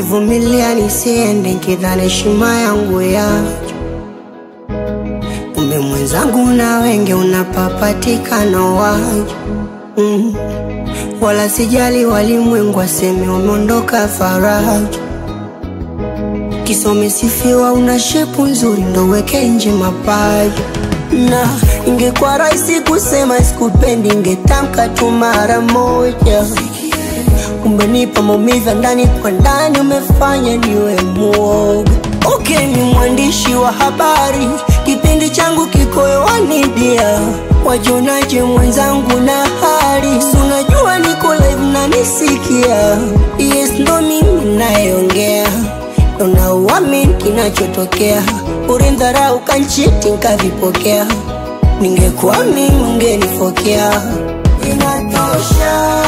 nilivumilia nisiende nikidhani heshima yangu ya kumbe mwenzangu na wenge unapapatikana waje. Wala sijali walimwengu waseme umeondoka faraja. Kisa umesifiwa una shepu nzuri ndo weke nje mapaja. Na ingekuwa rahisi kusema sikupendi ingetamka tu mara moja. Umenipa maumivu ndani kwa ndani umefanya niwe muoga. Okay, ni mwandishi wa habari, kipindi changu kiko hewani dia. Wajonaje mwenzangu na hali, unajua niko live na nisikia. Yes, ndo mimi nayeongea, unauamini kinachotokea. Ulindharau kanchiti nkavipokea, ningekuwa mimi ungenifokea. Inatosha,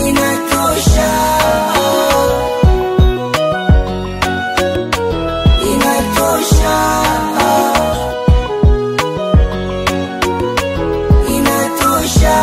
inatosha, inatosha, inatosha.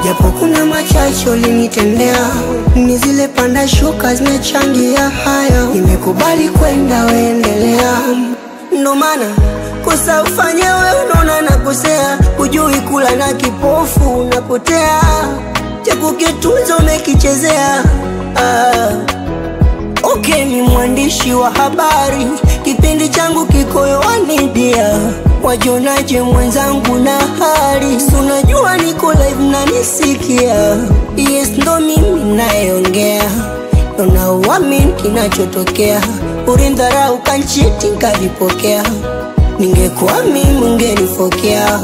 Japo kuna machacho linitendea, ni zile panda shuka zimechangia haya. Nimekubali kwenda weendelea. Ndo maana kosa ufanye we unaona nakosea. Ujui kula na kipofu unapotea, cha kukitunza umekichezea. Okay, ni mwandishi wa habari, kipindi changu kiko hewani dia. Wajonaje mwenzangu na hali, unajua niko live na nisikia. Yes, ndo mimi nayeongea, unauamini kinachotokea. Ulindharau kanchiti nkavipokea, ningekuwa mimi ungenifokea.